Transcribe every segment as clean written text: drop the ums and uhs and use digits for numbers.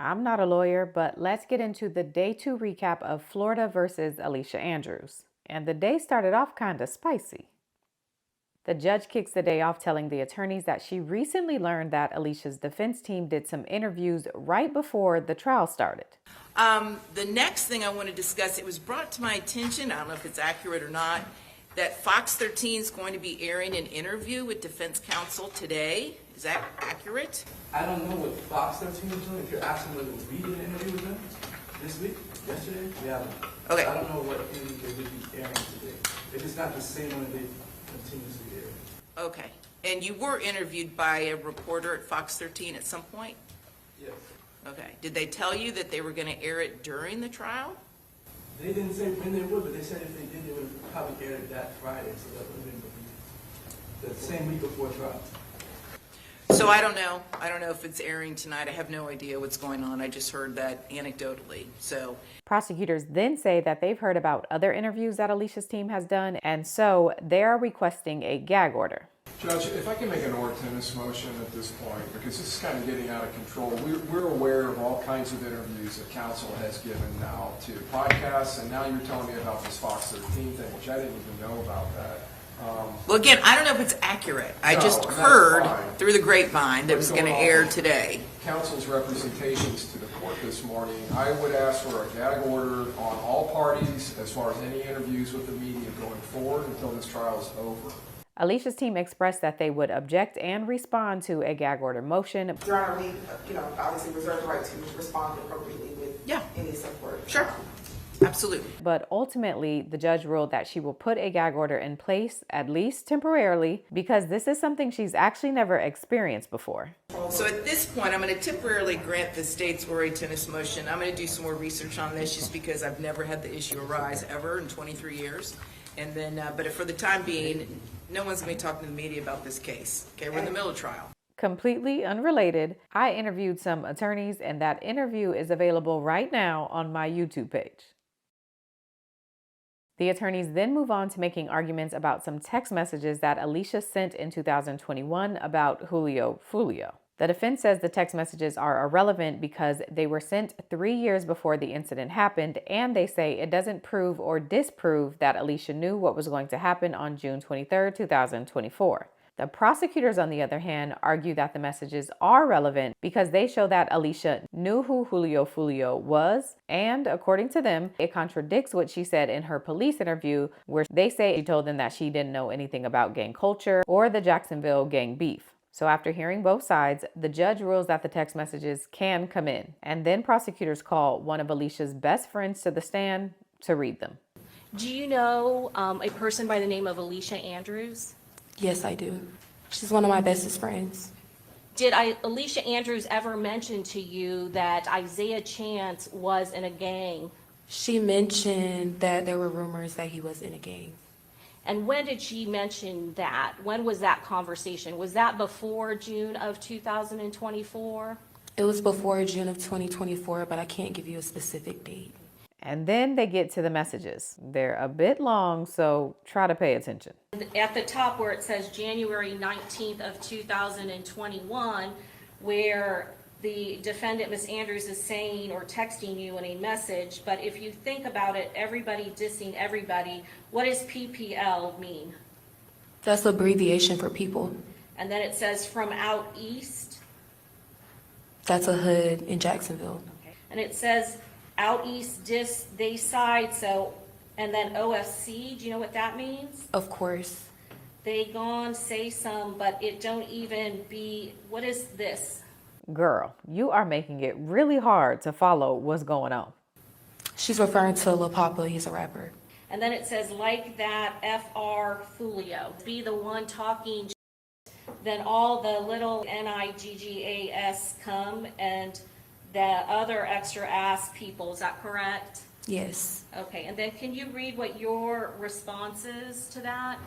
I'm not a lawyer, but let's get into the day 2 recap of Florida versus Alicia Andrews. And the day started off kind of spicy. The judge kicks the day off telling the attorneys that she recently learned that Alicia's defense team did some interviews right before the trial started. The next thing I want to discuss, it was brought to my attention, I don't know if it's accurate or not, that Fox 13 is going to be airing an interview with defense counsel today. Is that accurate? I don't know what Fox 13 is doing. If you're asking whether we did an interview with them this week, yesterday, we haven't. Okay. I don't know what interview they would be airing today. If it's not the same one they continuously air. Okay. And you were interviewed by a reporter at Fox 13 at some point? Yes. Okay. Did they tell you that they were going to air it during the trial? They didn't say when they would, but they said if they did, they would probably air it that Friday, so that would have been the same week before trial. So I don't know. I don't know if it's airing tonight. I have no idea what's going on. I just heard that anecdotally. So prosecutors then say that they've heard about other interviews that Alicia's team has done, and so they're requesting a gag order. Judge, if I can make an ordinance motion at this point, because this is kind of getting out of control. We're aware of all kinds of interviews that counsel has given now to podcasts, and now you're telling me about this Fox 13 thing, which I didn't even know about that. well, again, I don't know if it's accurate. I No, just that's heard fine. through the grapevine that it was going to air today. Counsel's representations to the court this morning, I would ask for a gag order on all parties as far as any interviews with the media going forward until this trial is over. Alicia's team expressed that they would object and respond to a gag order motion. Your Honor, we, obviously reserve the right to respond appropriately with any support. Sure. Absolutely. But ultimately, the judge ruled that she will put a gag order in place, at least temporarily, because this is something she's actually never experienced before. So at this point, I'm going to temporarily grant the state's tennis motion. I'm going to do some more research on this just because I've never had the issue arise ever in 23 years. And then, but for the time being, no one's going to be talking to the media about this case. Okay, we're in the middle of trial. Completely unrelated, I interviewed some attorneys, and that interview is available right now on my YouTube page. The attorneys then move on to making arguments about some text messages that Alicia sent in 2021 about Julio Fulio. The defense says the text messages are irrelevant because they were sent 3 years before the incident happened, and they say it doesn't prove or disprove that Alicia knew what was going to happen on June 23, 2024. The prosecutors, on the other hand, argue that the messages are relevant because they show that Alicia knew who Julio Fulio was, and according to them, it contradicts what she said in her police interview, where they say she told them that she didn't know anything about gang culture or the Jacksonville gang beef. So after hearing both sides, the judge rules that the text messages can come in, and then prosecutors call one of Alicia's best friends to the stand to read them. Do you know a person by the name of Alicia Andrews? Yes, I do. She's one of my bestest friends. Did Alicia Andrews ever mention to you that Isaiah Chance was in a gang? She mentioned that there were rumors that he was in a gang. And when did she mention that? When was that conversation? Was that before June of 2024? It was before June of 2024, but I can't give you a specific date. And then they get to the messages. They're a bit long, so try to pay attention. At the top where it says January 19th of 2021, where the defendant, Ms. Andrews, is saying or texting you in a message, but if you think about it, everybody dissing everybody, what does PPL mean? That's abbreviation for people. And then it says from out east. That's a hood in Jacksonville. Okay. And it says out east diss, they side, so, and then OFC, do you know what that means? Of course. They gone say some, but it don't even be, what is this? Girl, you are making it really hard to follow what's going on. She's referring to Lil Papa. He's a rapper. And then it says, like that, F.R. Fulio. Be the one talking, then all the little N-I-G-G-A-S come, and the other extra ass people. Is that correct? Yes. Okay, and then can you read what your response is to that?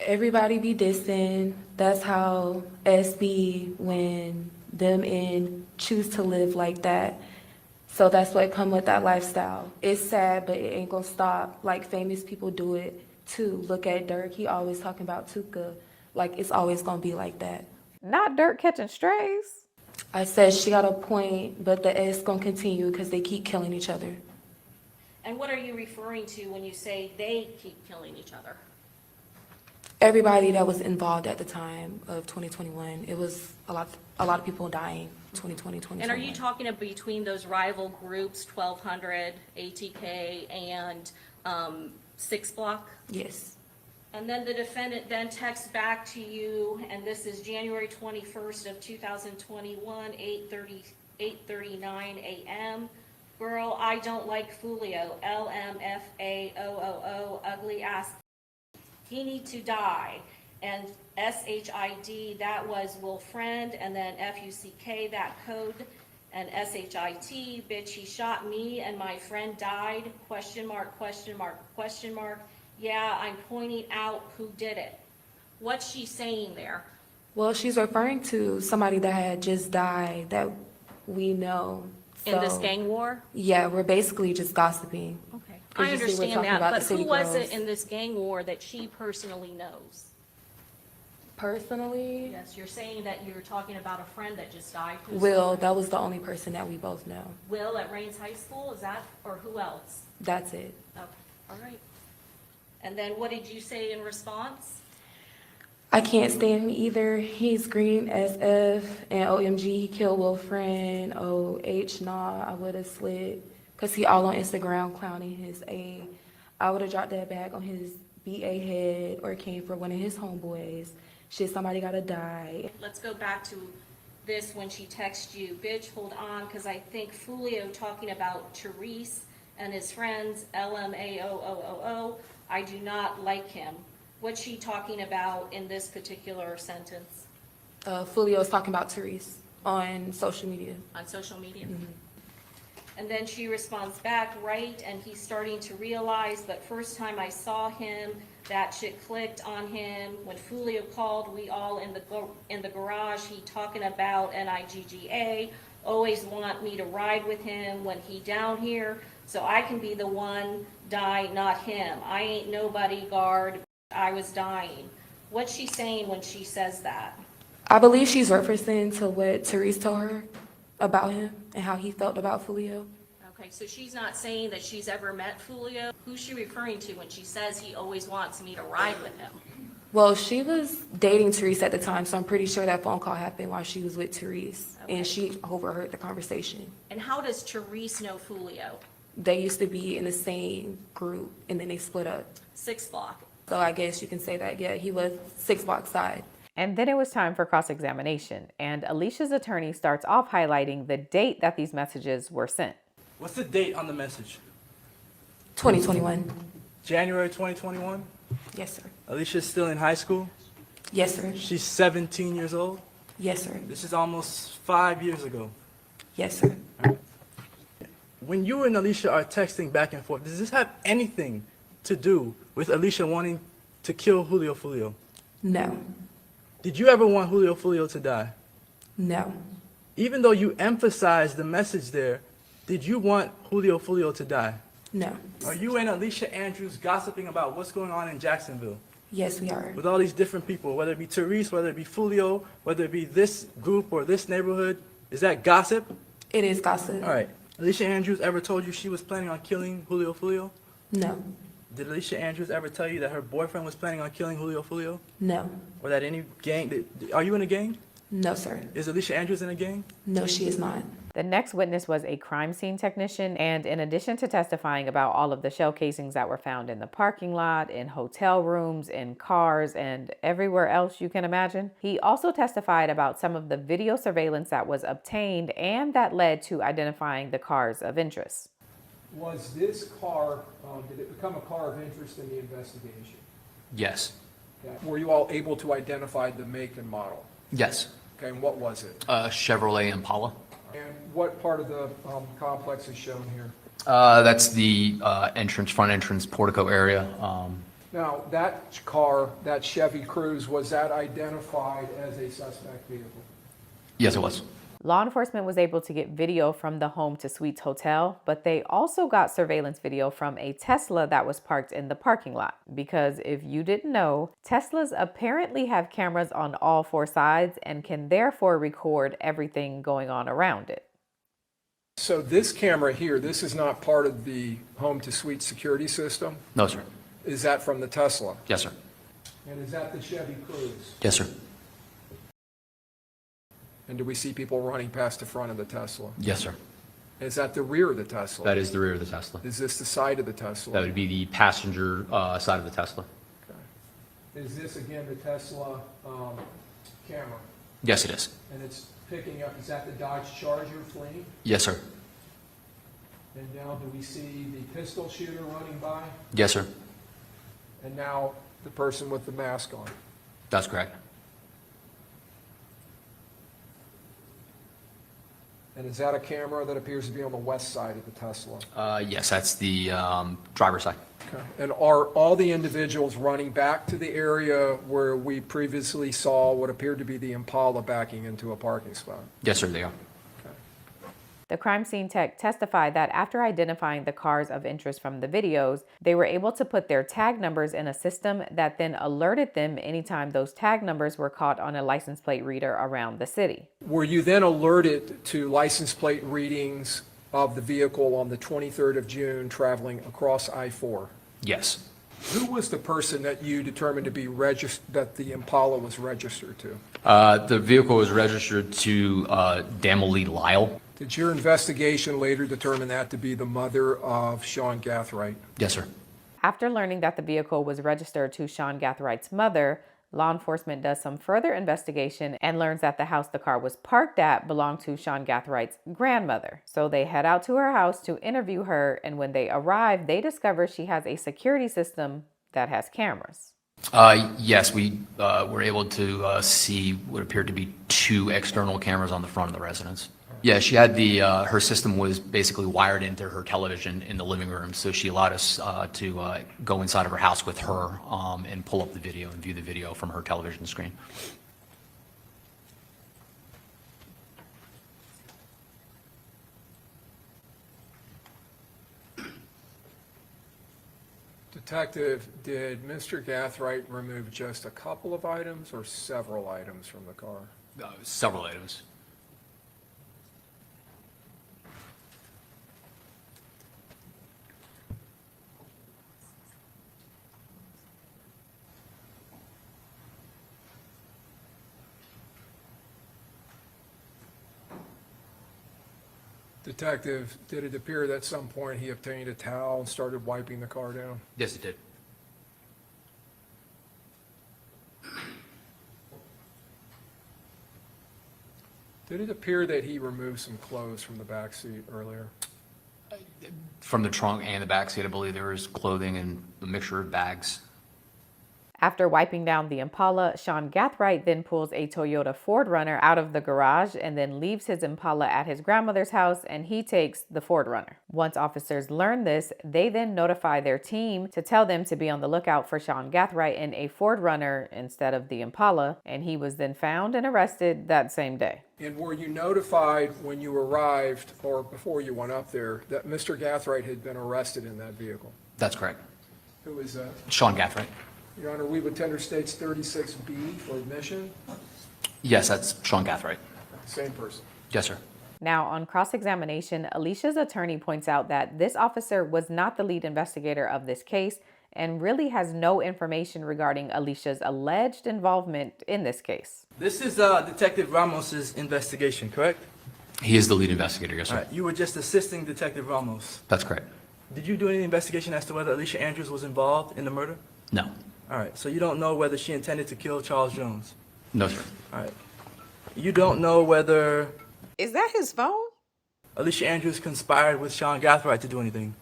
Everybody be dissing. That's how SB when them in choose to live like that. So that's what come with that lifestyle. It's sad, but it ain't gonna stop. Like famous people do it too. Look at Dirk. He always talking about Tuka. Like it's always gonna be like that. Not Dirk catching strays. I said she got a point, but the S gonna continue because they keep killing each other. And what are you referring to when you say they keep killing each other? Everybody that was involved at the time of 2021, it was a lot of people dying, 2020, 2021. And are you talking about between those rival groups, 1200, ATK, and 6 Block? Yes. And then the defendant then texts back to you, and this is January 21st of 2021, 8:39 a.m. Girl, I don't like Fulio, LMFAOOO, ugly ass. He need to die. And SHID, that was will friend, and then FUCK, that code, and SHIT, bitch, he shot me and my friend died, question mark, question mark, question mark. Yeah, I'm pointing out who did it. What's she saying there? Well, she's referring to somebody that had just died that we know. In this So, gang war? yeah, we're basically just gossiping. Okay, 'Cause I you see, we're understand talking that, about the but city who was girls. it in this gang war that she personally knows? Personally, Yes, you're saying that you're talking about a friend that just died. Who's Will, that was the only person that we both know. Will at Rains High School, is that, or who else? That's it. Okay, all right. And then what did you say in response? I can't stand him either. He's green SF and OMG. He killed Will friend. Nah, I would have slid. Cause he all on Instagram clowning his A. I would have dropped that bag on his BA head or came for one of his homeboys. Shit, somebody gotta die. Let's go back to this when she texted you. Bitch, hold on, because I think Fulio talking about Therese and his friends, LMAOOO. I do not like him. What's she talking about in this particular sentence Fulio was talking about Therese on social media. on social media? And then she responds back, right, and he's starting to realize, but first time I saw him, that shit clicked on him. When Fulio called, we all in the garage, he talking about NIGGA, always want me to ride with him when he down here, so I can be the one die, not him. I ain't no bodyguard, I was dying. What's she saying when she says that? I believe she's referencing to what Therese told her about him and how he felt about Fulio. Okay, so she's not saying that she's ever met Fulio. Who's she referring to when she says he always wants me to ride with him? Well, she was dating Therese at the time, so I'm pretty sure that phone call happened while she was with Therese, Okay. and she overheard the conversation. And how does Therese know Fulio? They used to be in the same group, and then they split up. 6 Block. So I guess you can say that, yeah, he was 6 Block side. And then it was time for cross-examination, and Alicia's attorney starts off highlighting the date that these messages were sent. What's the date on the message? 2021. January 2021? Yes, sir. Alicia's still in high school? Yes, sir. She's 17 years old? Yes, sir. This is almost 5 years ago. Yes, sir. When you and Alicia are texting back and forth, does this have anything to do with Alicia wanting to kill Julio Fulio? No. Did you ever want Julio Fulio to die? No. Even though you emphasized the message there, did you want Julio Fulio to die? No. Are you and Alicia Andrews gossiping about what's going on in Jacksonville Yes, we are. with all these different people, whether it be Therese, whether it be Fulio, whether it be this group or this neighborhood? Is that gossip? It is gossip. All right. Alicia Andrews ever told you she was planning on killing Julio Fulio? No. Did Alicia Andrews ever tell you that her boyfriend was planning on killing Julio Fulio? No. Or that any gang, are you in a gang? No, sir. Is Alicia Andrews in a gang? No, she is not. The next witness was a crime scene technician, and in addition to testifying about all of the shell casings that were found in the parking lot, in hotel rooms, in cars, and everywhere else you can imagine, he also testified about some of the video surveillance that was obtained and that led to identifying the cars of interest. Was this car, did it become a car of interest in the investigation? Yes. Okay. Were you all able to identify the make and model? Yes. Okay, and what was it? Chevrolet Impala. And what part of the complex is shown here? That's the front entrance portico area. Now, that car, that Chevy Cruze, was that identified as a suspect vehicle? Yes, it was. Law enforcement was able to get video from the Home to Suites hotel, but they also got surveillance video from a Tesla that was parked in the parking lot. Because if you didn't know, Teslas apparently have cameras on all four sides and can therefore record everything going on around it. So this camera here, this is not part of the home to suite security system? No, sir. Is that from the Tesla? Yes, sir. And is that the Chevy Cruze? Yes, sir. And do we see people running past the front of the Tesla? Yes, sir. Is that the rear of the Tesla? That is the rear of the Tesla. Is this the side of the Tesla? That would be the passenger side of the Tesla. Okay. Is this again the Tesla camera? Yes, it is. And it's picking up, is that the Dodge Charger fleeing? Yes, sir. And now do we see the pistol shooter running by? Yes, sir. And now the person with the mask on? That's correct. And is that a camera that appears to be on the west side of the Tesla? Yes, that's the driver's side. Okay. And are all the individuals running back to the area where we previously saw what appeared to be the Impala backing into a parking spot? Yes, sir, they are. The crime scene tech testified that after identifying the cars of interest from the videos, they were able to put their tag numbers in a system that then alerted them anytime those tag numbers were caught on a license plate reader around the city. Were you then alerted to license plate readings of the vehicle on the 23rd of June traveling across I-4? Yes. Who was the person that you determined to be that the Impala was registered to? The vehicle was registered to Damalie Lyle. Did your investigation later determine that to be the mother of Sean Gathright? Yes, sir. After learning that the vehicle was registered to Sean Gathright's mother, law enforcement does some further investigation and learns that the house the car was parked at belonged to Sean Gathright's grandmother. So they head out to her house to interview her, and when they arrive, they discover she has a security system that has cameras. Yes, we were able to see what appeared to be 2 external cameras on the front of the residence. Yeah, she had her system was basically wired into her television in the living room, so she allowed us to go inside of her house with her and pull up the video and view the video from her television screen. Detective, did Mr. Gathright remove just a couple of items or several items from the car? Several items. Detective, did it appear that at some point he obtained a towel and started wiping the car down? Yes, it did. Did it appear that he removed some clothes from the back seat earlier? From the trunk and the back seat, I believe there was clothing and a mixture of bags. After wiping down the Impala, Sean Gathright then pulls a Toyota 4Runner out of the garage and then leaves his Impala at his grandmother's house, and he takes the 4Runner. Once officers learn this, they then notify their team to tell them to be on the lookout for Sean Gathright in a 4Runner instead of the Impala, and he was then found and arrested that same day. And were you notified when you arrived or before you went up there that Mr. Gathright had been arrested in that vehicle? That's correct. Who is that? Sean Gathright. Your Honor, we would tender states 36B for admission. Yes, that's Sean Gathright. Same person. Yes, sir. Now, on cross-examination, Alicia's attorney points out that this officer was not the lead investigator of this case and really has no information regarding Alicia's alleged involvement in this case. This is Detective Ramos's investigation, correct? He is the lead investigator, yes, sir. All right. You were just assisting Detective Ramos. That's correct. Did you do any investigation as to whether Alicia Andrews was involved in the murder? No. All right. So you don't know whether she intended to kill Charles Jones? No, sir. All right. You don't know whether Is that his phone? Alicia Andrews conspired with Sean Gathright to do anything?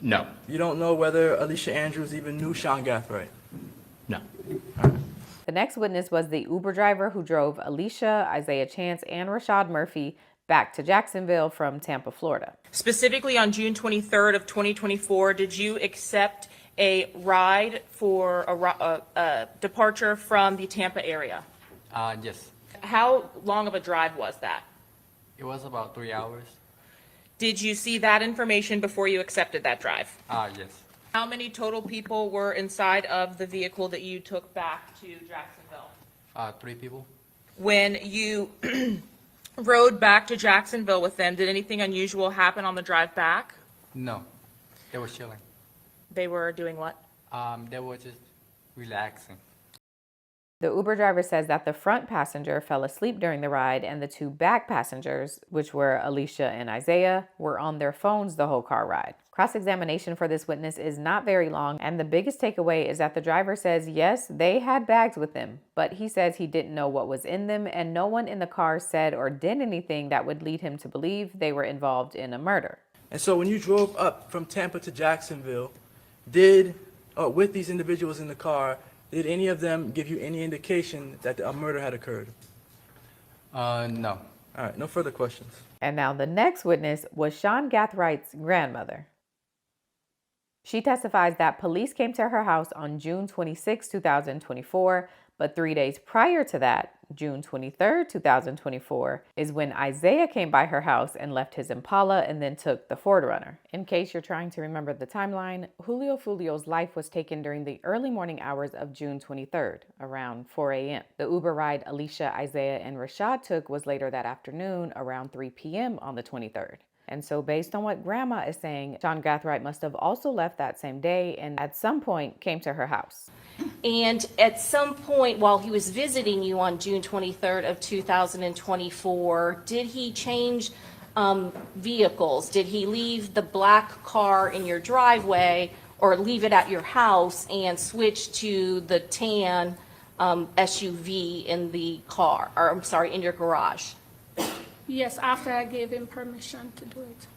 No. You don't know whether Alicia Andrews even knew Sean Gathright? No. The next witness was the Uber driver who drove Alicia, Isaiah Chance, and Rashad Murphy back to Jacksonville from Tampa, Florida. Specifically on June 23rd of 2024, did you accept a ride for a departure from the Tampa area? Yes. How long of a drive was that? It was about 3 hours. Did you see that information before you accepted that drive? Yes. How many total people were inside of the vehicle that you took back to Jacksonville? 3 people. When you rode back to Jacksonville with them, did anything unusual happen on the drive back? No, they were chilling. They were doing what? They were just relaxing. The Uber driver says that the front passenger fell asleep during the ride and the 2 back passengers, which were Alicia and Isaiah, were on their phones the whole car ride. Cross-examination for this witness is not very long, and the biggest takeaway is that the driver says yes, they had bags with them, but he says he didn't know what was in them, and no one in the car said or did anything that would lead him to believe they were involved in a murder. And so when you drove up from Tampa to Jacksonville, with these individuals in the car, did any of them give you any indication that a murder had occurred? No. All right, no further questions. And now the next witness was Sean Gathwright's grandmother. She testifies that police came to her house on June 26, 2024, but 3 days prior to that, June 23, 2024, is when Isaiah came by her house and left his Impala and then took the Ford Runner. In case you're trying to remember the timeline, Julio Fulio's life was taken during the early morning hours of June 23rd, around 4 a.m. The Uber ride Alicia, Isaiah, and Rashad took was later that afternoon, around 3 p.m. on the 23rd. And so based on what Grandma is saying, Sean Gathwright must have also left that same day and at some point came to her house. And at some point while he was visiting you on June 23rd of 2024, did he change vehicles? Did he leave the black car in your driveway or leave it at your house and switch to the tan SUV in the car, or I'm sorry, in your garage? Yes, after I gave him permission to do it.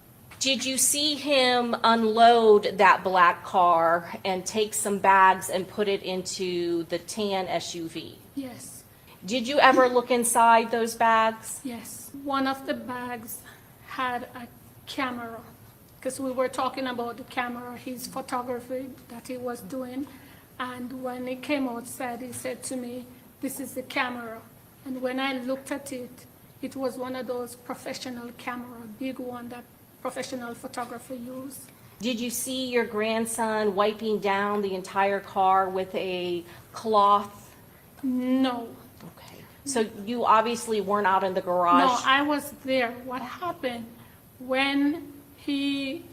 Did you see him unload that black car and take some bags and put it into the tan SUV? Yes, Did you ever look inside those bags? yes. One of the bags had a camera, because we were talking about the camera, his photography that he was doing. And when he came outside, he said to me, "This is the camera." And when I looked at it, it was one of those professional camera, big one that professional photographer use. Did you see your grandson wiping down the entire car with a cloth? No, Okay. So you obviously weren't out in the garage? no, I was there. What happened, when he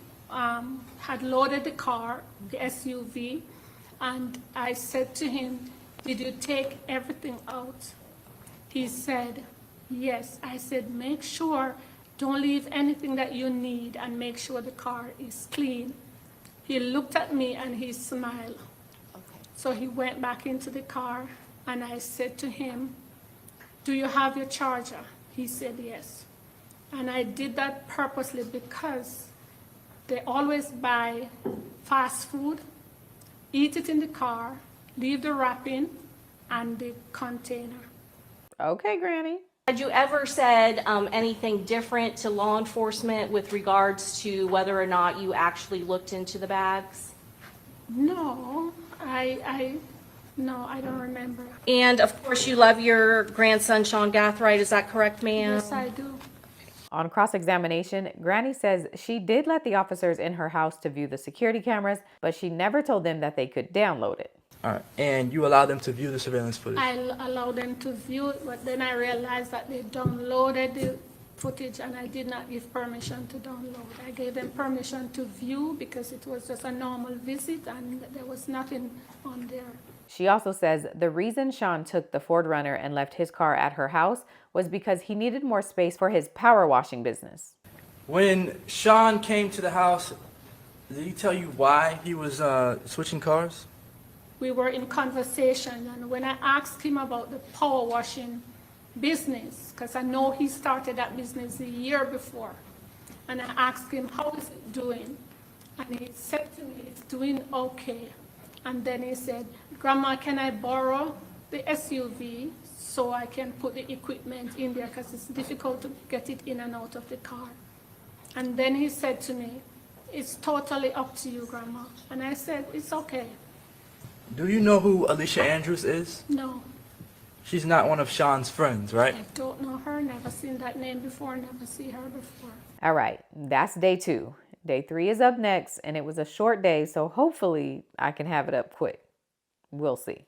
had loaded the car, the SUV, and I said to him, "Did you take everything out?" He said, "Yes." I said, "Make sure, don't leave anything that you need, and make sure the car is clean." He looked at me and he smiled. Okay. So he went back into the car, and I said to him, "Do you have your charger?" He said yes. And I did that purposely because they always buy fast food, eat it in the car, leave the wrapping and the container. Okay, Granny. Had you ever said anything different to law enforcement with regards to whether or not you actually looked into the bags? No, no, I don't remember. And of course, you love your grandson, Sean Gathwright, is that correct, ma'am? Yes, I do. On cross-examination, Granny says she did let the officers in her house to view the security cameras, but she never told them that they could download it. All right, and you allowed them to view the surveillance footage? I allowed them to view it, but then I realized that they downloaded the footage and I did not give permission to download. I gave them permission to view because it was just a normal visit and there was nothing on there. She also says the reason Sean took the Ford Runner and left his car at her house was because he needed more space for his power washing business. When Sean came to the house, did he tell you why he was switching cars? We were in conversation, and when I asked him about the power washing business, because I know he started that business a year before, and I asked him, "How is it doing?" And he said to me, "It's doing okay." And then he said, "Grandma, can I borrow the SUV so I can put the equipment in there, because it's difficult to get it in and out of the car?" And then he said to me, "It's totally up to you, Grandma." And I said, "It's okay." Do you know who Alicia Andrews is? No. She's not one of Sean's friends, right? I don't know her, never seen that name before, never see her before. All right, that's day 2. Day 3 is up next, and it was a short day, so hopefully I can have it up quick. We'll see.